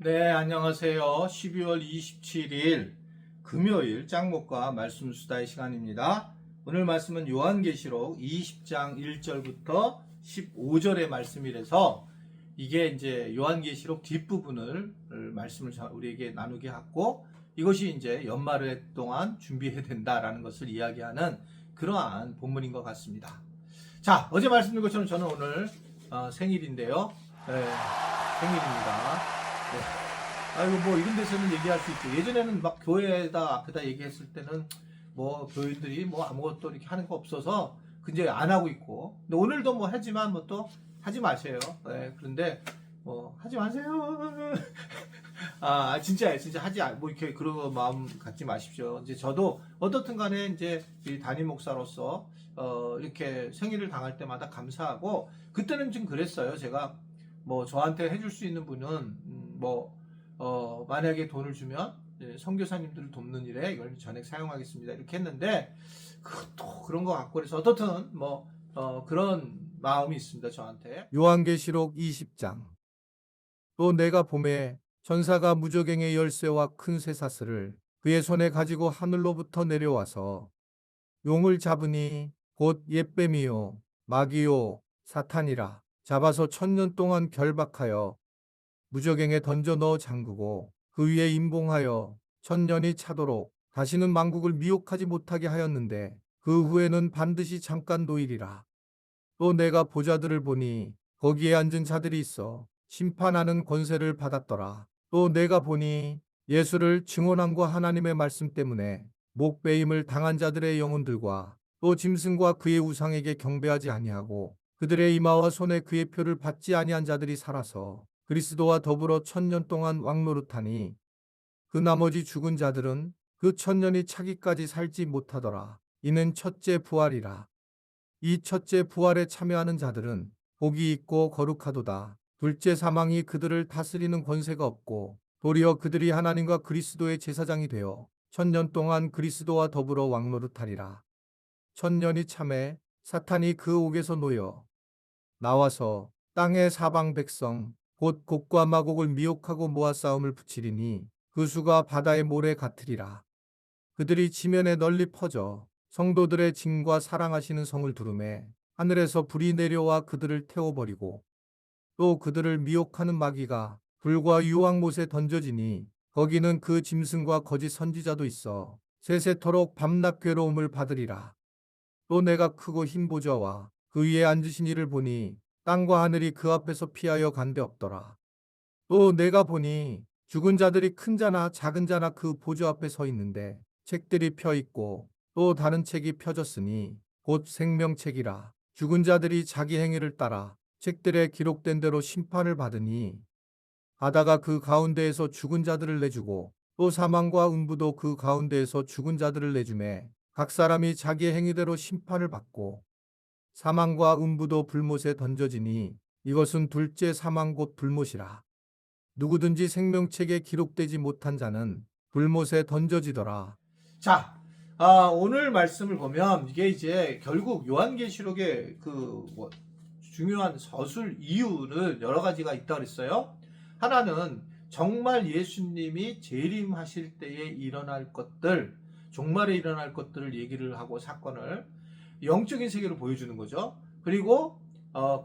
네, 안녕하세요. 12월 27일 금요일 짱목과 말씀 수다의 시간입니다. 오늘 말씀은 요한계시록 20장 1절부터 15절의 말씀이라서 이게 이제 요한계시록 뒷부분을 말씀을 우리에게 나누게 하고 이것이 이제 연말 동안 준비해야 된다라는 것을 이야기하는 그러한 본문인 것 같습니다. 자, 어제 말씀드린 것처럼 저는 오늘 생일인데요. 네, 생일입니다. 네. 아이고 뭐 이런 데서는 얘기할 수 있죠. 예전에는 막 교회에다 앞에다 얘기했을 때는 뭐 교인들이 뭐 아무것도 이렇게 하는 거 없어서 근데 안 하고 있고, 근데 오늘도 뭐 하지만 뭐 또 하지 마세요. 네, 그런데 뭐 하지 마세요. 진짜 하지 뭐 이렇게 그런 마음 갖지 마십시오. 이제 저도 어떻든 간에 이제 이 담임 목사로서 이렇게 생일을 당할 때마다 감사하고, 그때는 좀 그랬어요. 제가 뭐 저한테 해줄 수 있는 분은 만약에 돈을 주면 선교사님들을 돕는 일에 이걸 전액 사용하겠습니다 이렇게 했는데, 또 그런 거 같고, 그래서 어떻든 그런 마음이 있습니다 저한테. 요한계시록 20장. 또 내가 보매 천사가 무저갱의 열쇠와 큰 쇠사슬을 그의 손에 가지고 하늘로부터 내려와서 용을 잡으니 곧 옛뱀이요 마귀요 사탄이라 잡아서 1000년 동안 결박하여 무저갱에 던져 넣어 잠그고 그 위에 임봉하여 1000년이 차도록 다시는 만국을 미혹하지 못하게 하였는데 그 후에는 반드시 잠깐 노일이라. 또 내가 보좌들을 보니 거기에 앉은 자들이 있어 심판하는 권세를 받았더라. 또 내가 보니 예수를 증언함과 하나님의 말씀 때문에 목베임을 당한 자들의 영혼들과 또 짐승과 그의 우상에게 경배하지 아니하고 그들의 이마와 손에 그의 표를 받지 아니한 자들이 살아서 그리스도와 더불어 1000년 동안 왕노릇하니 그 나머지 죽은 자들은 그 1000년이 차기까지 살지 못하더라. 이는 첫째 부활이라. 이 첫째 부활에 참여하는 자들은 복이 있고 거룩하도다. 둘째 사망이 그들을 다스리는 권세가 없고 도리어 그들이 하나님과 그리스도의 제사장이 되어 1000년 동안 그리스도와 더불어 왕노릇하리라. 1000년이 참에 사탄이 그 옥에서 놓여 나와서 땅의 사방 백성 곧 곡과 마곡을 미혹하고 모아 싸움을 붙이리니 그 수가 바다의 모래 같으리라. 그들이 지면에 널리 퍼져 성도들의 징과 사랑하시는 성을 두르매 하늘에서 불이 내려와 그들을 태워버리고 또 그들을 미혹하는 마귀가 불과 유황못에 던져지니 거기는 그 짐승과 거짓 선지자도 있어 세세토록 밤낮 괴로움을 받으리라. 또 내가 크고 흰 보좌와 그 위에 앉으신 이를 보니 땅과 하늘이 그 앞에서 피하여 간데 없더라. 또 내가 보니 죽은 자들이 큰 자나 작은 자나 그 보좌 앞에 서 있는데 책들이 펴 있고 또 다른 책이 펴졌으니 곧 생명책이라. 죽은 자들이 자기 행위를 따라 책들에 기록된 대로 심판을 받으니 바다가 그 가운데에서 죽은 자들을 내주고 또 사망과 음부도 그 가운데에서 죽은 자들을 내주매 각 사람이 자기의 행위대로 심판을 받고 사망과 음부도 불못에 던져지니 이것은 둘째 사망 곧 불못이라. 누구든지 생명책에 기록되지 못한 자는 불못에 던져지더라. 자, 오늘 말씀을 보면 이게 이제 결국 요한계시록의 중요한 서술 이유는 여러 가지가 있다고 그랬어요. 하나는 정말 예수님이 재림하실 때에 일어날 것들, 종말에 일어날 것들을 얘기를 하고 사건을 영적인 세계로 보여주는 거죠. 그리고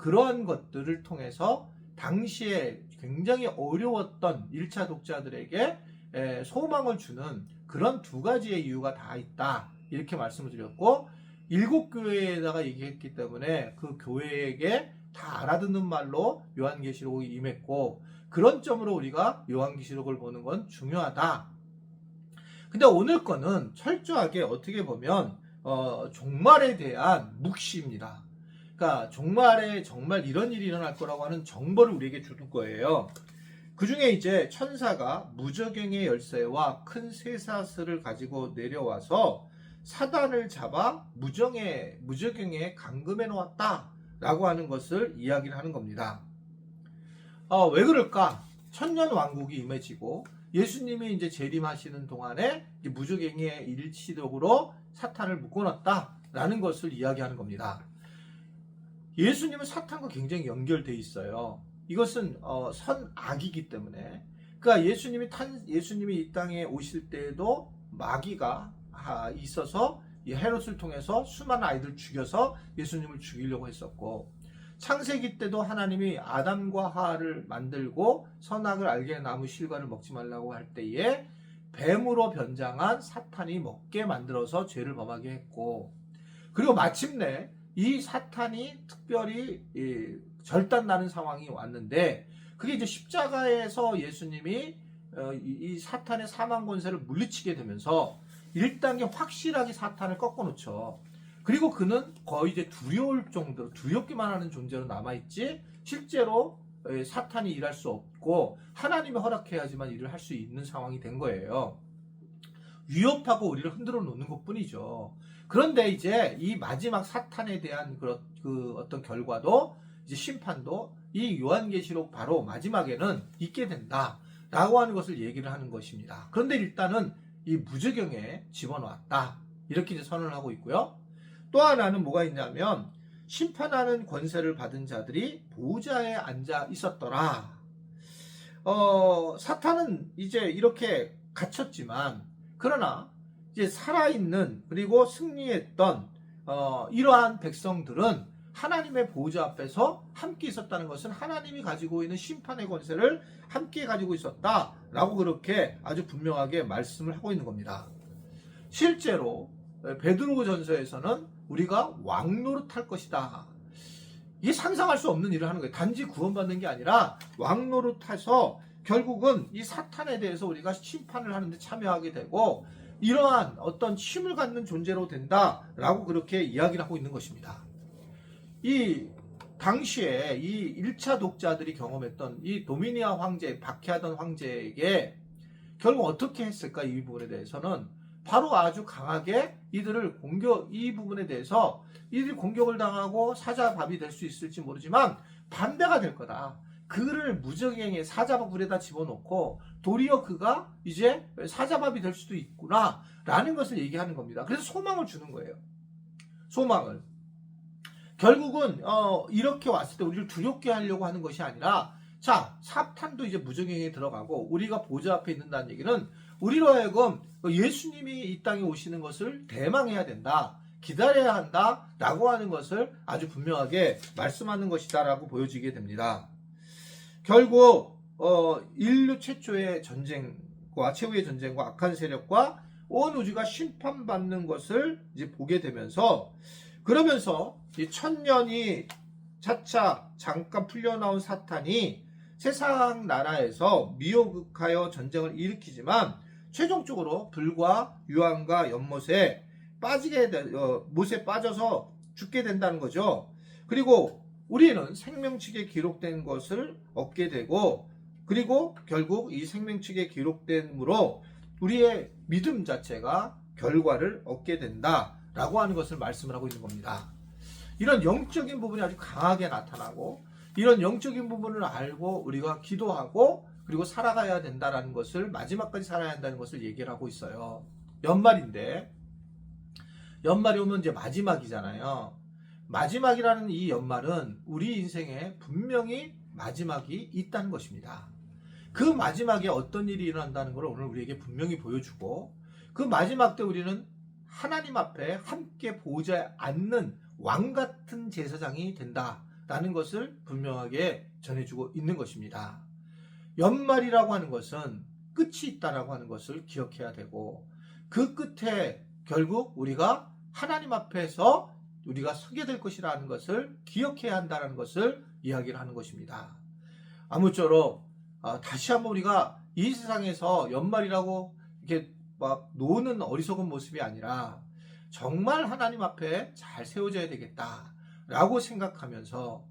그러한 것들을 통해서 당시에 굉장히 어려웠던 1차 독자들에게 소망을 주는 그런 두 가지의 이유가 다 있다, 이렇게 말씀을 드렸고, 7교회에다가 얘기했기 때문에 그 교회에게 다 알아듣는 말로 요한계시록이 임했고, 그런 점으로 우리가 요한계시록을 보는 건 중요하다. 근데 오늘 거는 철저하게 어떻게 보면 종말에 대한 묵시입니다. 그러니까 종말에 정말 이런 일이 일어날 거라고 하는 정보를 우리에게 주는 거예요. 그 중에 이제 천사가 무저갱의 열쇠와 큰 쇠사슬을 가지고 내려와서 사단을 잡아 무저갱에 감금해 놓았다 라고 하는 것을 이야기를 하는 겁니다. 왜 그럴까? 천년 왕국이 임해지고 예수님이 이제 재림하시는 동안에 무저갱의 일시적으로 사탄을 묶어놨다라는 것을 이야기하는 겁니다. 예수님은 사탄과 굉장히 연결돼 있어요. 이것은 선악이기 때문에 그러니까 예수님이 이 땅에 오실 때에도 마귀가 있어서 이 헤롯을 통해서 수많은 아이들 죽여서 예수님을 죽이려고 했었고, 창세기 때도 하나님이 아담과 하와를 만들고 선악을 알게 나무 실과를 먹지 말라고 할 때에 뱀으로 변장한 사탄이 먹게 만들어서 죄를 범하게 했고, 그리고 마침내 이 사탄이 특별히 절단나는 상황이 왔는데, 그게 이제 십자가에서 예수님이 이 사탄의 사망 권세를 물리치게 되면서 1단계 확실하게 사탄을 꺾어놓죠. 그리고 그는 거의 이제 두려울 정도로, 두렵기만 하는 존재로 남아있지, 실제로 사탄이 일할 수 없고 하나님이 허락해야지만 일을 할 수 있는 상황이 된 거예요. 위협하고 우리를 흔들어 놓는 것 뿐이죠. 그런데 이제 이 마지막 사탄에 대한 그 어떤 결과도, 이제 심판도 이 요한계시록 바로 마지막에는 있게 된다라고 하는 것을 얘기를 하는 것입니다. 그런데 일단은 이 무저경에 집어넣었다, 이렇게 이제 선언을 하고 있고요. 또 하나는 뭐가 있냐면, 심판하는 권세를 받은 자들이 보좌에 앉아 있었더라. 사탄은 이제 이렇게 갇혔지만, 그러나 이제 살아있는, 그리고 승리했던 이러한 백성들은 하나님의 보좌 앞에서 함께 있었다는 것은 하나님이 가지고 있는 심판의 권세를 함께 가지고 있었다라고 그렇게 아주 분명하게 말씀을 하고 있는 겁니다. 실제로 베드로전서에서는 우리가 왕노릇할 것이다, 이게 상상할 수 없는 일을 하는 거예요. 단지 구원받는 게 아니라 왕노릇해서 결국은 이 사탄에 대해서 우리가 심판을 하는데 참여하게 되고, 이러한 어떤 힘을 갖는 존재로 된다라고 그렇게 이야기를 하고 있는 것입니다. 이 당시에 이 1차 독자들이 경험했던 이 도미니아 황제, 박해하던 황제에게 결국 어떻게 했을까, 이 부분에 대해서는 바로 아주 강하게 이 부분에 대해서 이들이 공격을 당하고 사자밥이 될 수 있을지 모르지만 반대가 될 거다. 그를 무저갱에 사자밥에다 집어넣고 도리어 그가 이제 사자밥이 될 수도 있구나 라는 것을 얘기하는 겁니다. 그래서 소망을 주는 거예요. 소망을. 결국은 이렇게 왔을 때 우리를 두렵게 하려고 하는 것이 아니라, 자, 사탄도 이제 무저갱에 들어가고 우리가 보좌 앞에 있는다는 얘기는 우리로 하여금 예수님이 이 땅에 오시는 것을 대망해야 된다, 기다려야 한다 라고 하는 것을 아주 분명하게 말씀하는 것이다 라고 보여지게 됩니다. 결국 인류 최초의 전쟁과 최후의 전쟁과 악한 세력과 온 우주가 심판받는 것을 이제 보게 되면서, 그러면서 이 1000년이 차차 잠깐 풀려나온 사탄이 세상 나라에서 미혹하여 전쟁을 일으키지만 최종적으로 불과 유황과 연못에 못에 빠져서 죽게 된다는 거죠. 그리고 우리는 생명책에 기록된 것을 얻게 되고, 그리고 결국 이 생명책에 기록됨으로 우리의 믿음 자체가 결과를 얻게 된다라고 하는 것을 말씀을 하고 있는 겁니다. 이런 영적인 부분이 아주 강하게 나타나고, 이런 영적인 부분을 알고 우리가 기도하고 그리고 살아가야 된다라는 것을, 마지막까지 살아야 한다는 것을 얘기를 하고 있어요. 연말인데, 연말이 오면 이제 마지막이잖아요. 마지막이라는 이 연말은 우리 인생에 분명히 마지막이 있다는 것입니다. 그 마지막에 어떤 일이 일어난다는 것을 오늘 우리에게 분명히 보여주고, 그 마지막 때 우리는 하나님 앞에 함께 보좌에 앉는 왕 같은 제사장이 된다라는 것을 분명하게 전해주고 있는 것입니다. 연말이라고 하는 것은 끝이 있다라고 하는 것을 기억해야 되고, 그 끝에 결국 우리가 하나님 앞에서 우리가 서게 될 것이라는 것을 기억해야 한다는 것을 이야기를 하는 것입니다. 아무쪼록 다시 한번 우리가 이 세상에서 연말이라고 이렇게 막 노는 어리석은 모습이 아니라 정말 하나님 앞에 잘 세워져야 되겠다라고 생각하면서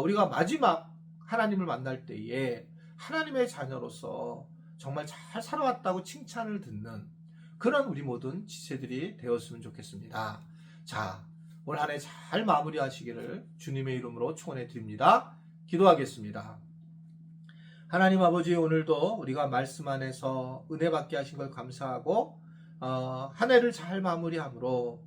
우리가 마지막 하나님을 만날 때에 하나님의 자녀로서 정말 잘 살아왔다고 칭찬을 듣는 그런 우리 모든 지체들이 되었으면 좋겠습니다. 자, 올 한 해 잘 마무리하시기를 주님의 이름으로 축원해 드립니다. 기도하겠습니다. 하나님 아버지, 오늘도 우리가 말씀 안에서 은혜 받게 하신 걸 감사하고 한 해를 잘 마무리함으로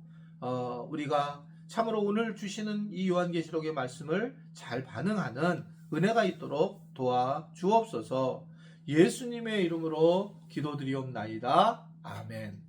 우리가 참으로 오늘 주시는 이 요한계시록의 말씀을 잘 반응하는 은혜가 있도록 도와 주옵소서. 예수님의 이름으로 기도드리옵나이다. 아멘.